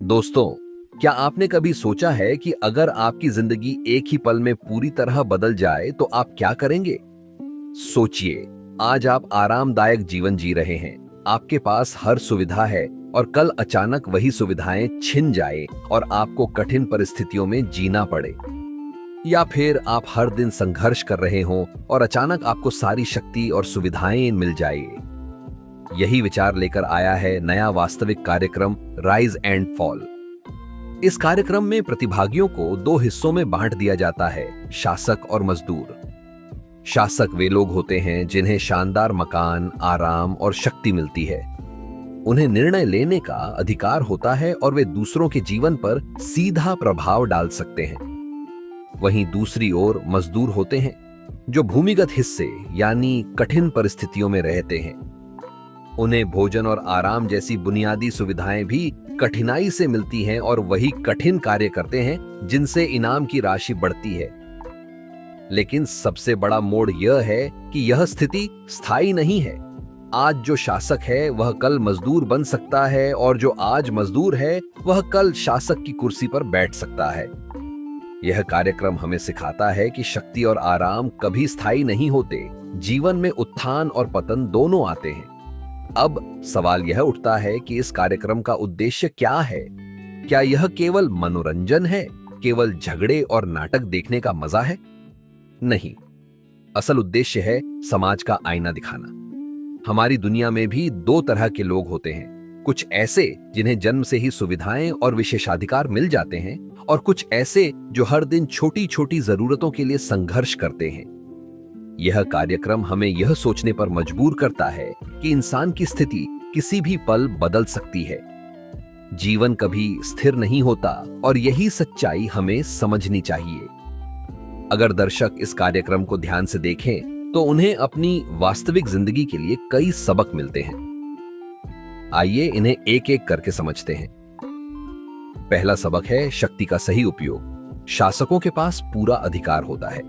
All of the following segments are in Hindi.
दोस्तों, क्या आपने कभी सोचा है कि अगर आपकी जिंदगी एक ही पल में पूरी तरह बदल जाए तो आप क्या करेंगे? सोचिए, आज आप आरामदायक जीवन जी रहे हैं, आपके पास हर सुविधा है और कल अचानक वही सुविधाएं छिन जाए और आपको कठिन परिस्थितियों में जीना पड़े। या फिर आप हर दिन संघर्ष कर रहे हों और अचानक आपको सारी शक्ति और सुविधाएं मिल जाए। यही विचार लेकर आया है नया वास्तविक कार्यक्रम राइज एंड फॉल। इस कार्यक्रम में प्रतिभागियों को दो हिस्सों में बांट दिया जाता है, शासक और मजदूर। शासक वे लोग होते हैं जिन्हें शानदार मकान, आराम और शक्ति मिलती है। उन्हें निर्णय लेने का अधिकार होता है और वे दूसरों के जीवन पर सीधा प्रभाव डाल सकते हैं। वहीं दूसरी ओर मजदूर होते हैं जो भूमिगत हिस्से यानी कठिन परिस्थितियों में रहते हैं। उन्हें भोजन और आराम जैसी बुनियादी सुविधाएं भी कठिनाई से मिलती हैं और वही कठिन कार्य करते हैं जिनसे इनाम की राशि बढ़ती है। लेकिन सबसे बड़ा मोड़ यह है कि यह स्थिति स्थायी नहीं है। आज जो शासक है वह कल मजदूर बन सकता है और जो आज मजदूर है वह कल शासक की कुर्सी पर बैठ सकता है। यह कार्यक्रम हमें सिखाता है कि शक्ति और आराम कभी स्थायी नहीं होते। जीवन में उत्थान और पतन दोनों आते हैं। अब सवाल यह उठता है कि इस कार्यक्रम का उद्देश्य क्या है? क्या यह केवल मनोरंजन है, केवल झगड़े और नाटक देखने का मजा है? नहीं, असल उद्देश्य है समाज का आईना दिखाना। हमारी दुनिया में भी दो तरह के लोग होते हैं, कुछ ऐसे जिन्हें जन्म से ही सुविधाएं और विशेषाधिकार मिल जाते हैं और कुछ ऐसे जो हर दिन छोटी छोटी जरूरतों के लिए संघर्ष करते हैं। यह कार्यक्रम हमें यह सोचने पर मजबूर करता है कि इंसान की स्थिति किसी भी पल बदल सकती है। जीवन कभी स्थिर नहीं होता और यही सच्चाई हमें समझनी चाहिए। अगर दर्शक इस कार्यक्रम को ध्यान से देखें तो उन्हें अपनी वास्तविक जिंदगी के लिए कई सबक मिलते हैं। आइए इन्हें एक एक करके समझते हैं। पहला सबक है शक्ति का सही उपयोग। शासकों के पास पूरा अधिकार होता है।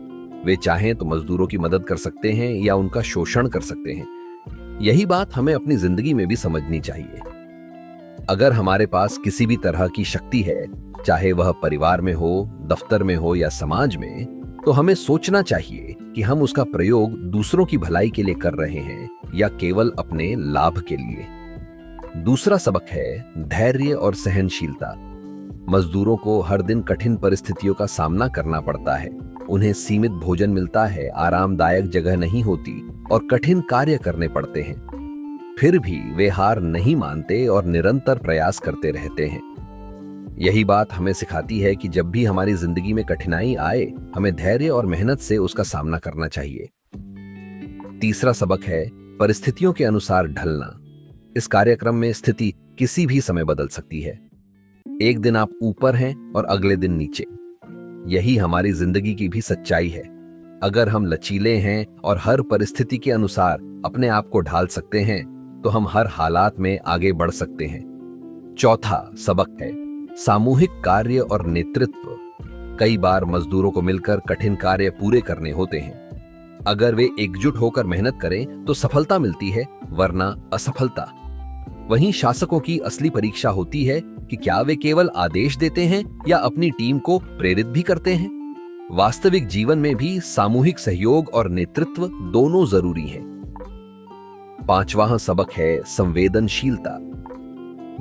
वे चाहें तो मजदूरों की मदद कर सकते हैं या उनका शोषण कर सकते हैं। यही बात हमें अपनी जिंदगी में भी समझनी चाहिए। अगर हमारे पास किसी भी तरह की शक्ति है, चाहे वह परिवार में हो, दफ्तर में हो या समाज में, तो हमें सोचना चाहिए कि हम उसका प्रयोग दूसरों की भलाई के लिए कर रहे हैं या केवल अपने लाभ के लिए। दूसरा सबक है धैर्य और सहनशीलता। मजदूरों को हर दिन कठिन परिस्थितियों का सामना करना पड़ता है। उन्हें सीमित भोजन मिलता है, आरामदायक जगह नहीं होती और कठिन कार्य करने पड़ते हैं। फिर भी वे हार नहीं मानते और निरंतर प्रयास करते रहते हैं। यही बात हमें सिखाती है कि जब भी हमारी जिंदगी में कठिनाई आए, हमें धैर्य और मेहनत से उसका सामना करना चाहिए। तीसरा सबक है परिस्थितियों के अनुसार ढलना। इस कार्यक्रम में स्थिति किसी भी समय बदल सकती है। एक दिन आप ऊपर हैं और अगले दिन नीचे। यही हमारी जिंदगी की भी सच्चाई है। अगर हम लचीले हैं और हर परिस्थिति के अनुसार अपने आप को ढाल सकते हैं तो हम हर हालात में आगे बढ़ सकते हैं। चौथा सबक है सामूहिक कार्य और नेतृत्व। कई बार मजदूरों को मिलकर कठिन कार्य पूरे करने होते हैं। अगर वे एकजुट होकर मेहनत करें तो सफलता मिलती है, वरना असफलता। वहीं शासकों की असली परीक्षा होती है कि क्या वे केवल आदेश देते हैं या अपनी टीम को प्रेरित भी करते हैं। वास्तविक जीवन में भी सामूहिक सहयोग और नेतृत्व दोनों जरूरी हैं। पांचवा सबक है संवेदनशीलता।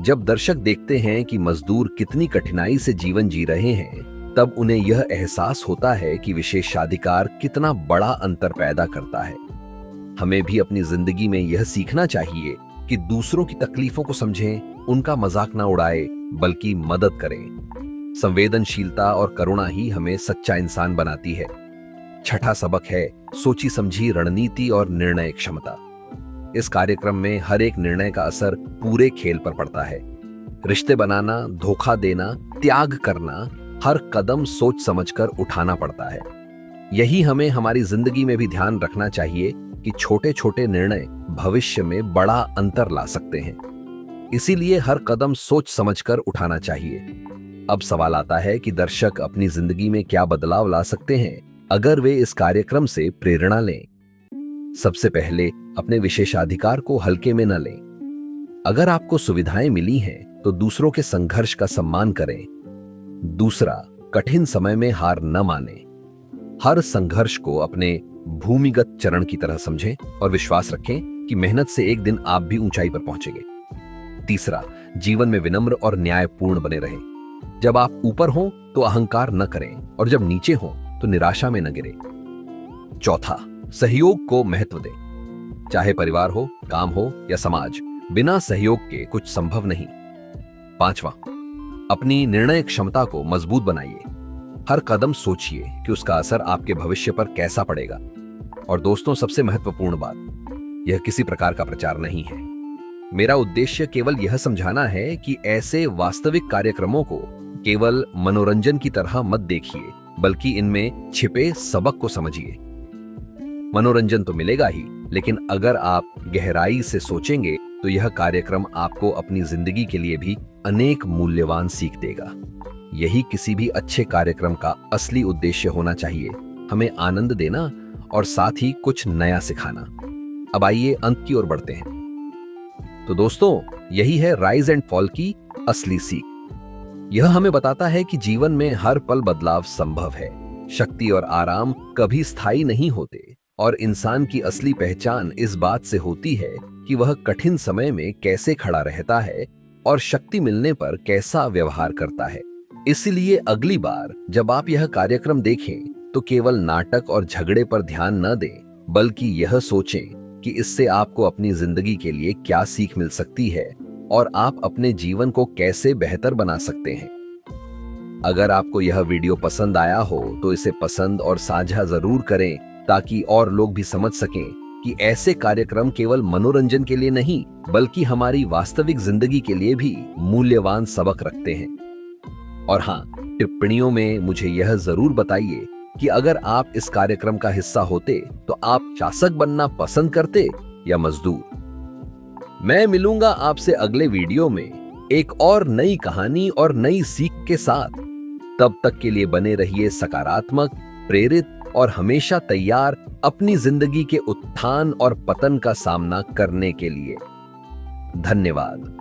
जब दर्शक देखते हैं कि मजदूर कितनी कठिनाई से जीवन जी रहे हैं, तब उन्हें यह एहसास होता है कि विशेषाधिकार कितना बड़ा अंतर पैदा करता है। हमें भी अपनी जिंदगी में यह सीखना चाहिए कि दूसरों की तकलीफों को समझें, उनका मजाक ना उड़ाए, बल्कि मदद करें। संवेदनशीलता और करुणा ही हमें सच्चा इंसान बनाती है। छठा सबक है सोची समझी रणनीति और निर्णय क्षमता। इस कार्यक्रम में हर एक निर्णय का असर पूरे खेल पर पड़ता है। रिश्ते बनाना, धोखा देना, त्याग करना, हर कदम सोच समझकर उठाना पड़ता है। यही हमें हमारी जिंदगी में भी ध्यान रखना चाहिए कि छोटे छोटे निर्णय भविष्य में बड़ा अंतर ला सकते हैं। इसीलिए हर कदम सोच समझकर उठाना चाहिए। अब सवाल आता है कि दर्शक अपनी जिंदगी में क्या बदलाव ला सकते हैं अगर वे इस कार्यक्रम से प्रेरणा लें। सबसे पहले अपने विशेषाधिकार को हल्के में न लें। अगर आपको सुविधाएं मिली हैं तो दूसरों के संघर्ष का सम्मान करें। दूसरा, कठिन समय में हार न माने। हर संघर्ष को अपने भूमिगत चरण की तरह समझें और विश्वास रखें कि मेहनत से एक दिन आप भी ऊंचाई पर पहुंचेंगे। तीसरा, जीवन में विनम्र और न्यायपूर्ण बने रहें। जब आप ऊपर हों तो अहंकार न करें और जब नीचे हों तो निराशा में न गिरे। चौथा, सहयोग को महत्व दें। चाहे परिवार हो, काम हो या समाज, बिना सहयोग के कुछ संभव नहीं। पांचवा, अपनी निर्णय क्षमता को मजबूत बनाइए। हर कदम सोचिए कि उसका असर आपके भविष्य पर कैसा पड़ेगा। और दोस्तों, सबसे महत्वपूर्ण बात, यह किसी प्रकार का प्रचार नहीं है। मेरा उद्देश्य केवल यह समझाना है कि ऐसे वास्तविक कार्यक्रमों को केवल मनोरंजन की तरह मत देखिए, बल्कि इनमें छिपे सबक को समझिए। मनोरंजन तो मिलेगा ही, लेकिन अगर आप गहराई से सोचेंगे तो यह कार्यक्रम आपको अपनी जिंदगी के लिए भी अनेक मूल्यवान सीख देगा। यही किसी भी अच्छे कार्यक्रम का असली उद्देश्य होना चाहिए, हमें आनंद देना और साथ ही कुछ नया सिखाना। अब आइए अंत की ओर बढ़ते हैं। तो दोस्तों, यही है राइज एंड फॉल की असली सीख। यह हमें बताता है कि जीवन में हर पल बदलाव संभव है। शक्ति और आराम कभी स्थायी नहीं होते और इंसान की असली पहचान इस बात से होती है कि वह कठिन समय में कैसे खड़ा रहता है और शक्ति मिलने पर कैसा व्यवहार करता है। इसलिए अगली बार जब आप यह कार्यक्रम देखें तो केवल नाटक और झगड़े पर ध्यान न दें, बल्कि यह सोचें कि इससे आपको अपनी जिंदगी के लिए क्या सीख मिल सकती है और आप अपने जीवन को कैसे बेहतर बना सकते हैं। अगर आपको यह वीडियो पसंद आया हो तो इसे पसंद और साझा जरूर करें, ताकि और लोग भी समझ सकें कि ऐसे कार्यक्रम केवल मनोरंजन के लिए नहीं, बल्कि हमारी वास्तविक जिंदगी के लिए भी मूल्यवान सबक रखते हैं। और हाँ, टिप्पणियों में मुझे यह जरूर बताइए कि अगर आप इस कार्यक्रम का हिस्सा होते तो आप शासक बनना पसंद करते या मजदूर। मैं मिलूंगा आपसे अगले वीडियो में एक और नई कहानी और नई सीख के साथ। तब तक के लिए बने रहिए सकारात्मक, प्रेरित और हमेशा तैयार अपनी जिंदगी के उत्थान और पतन का सामना करने के लिए। धन्यवाद।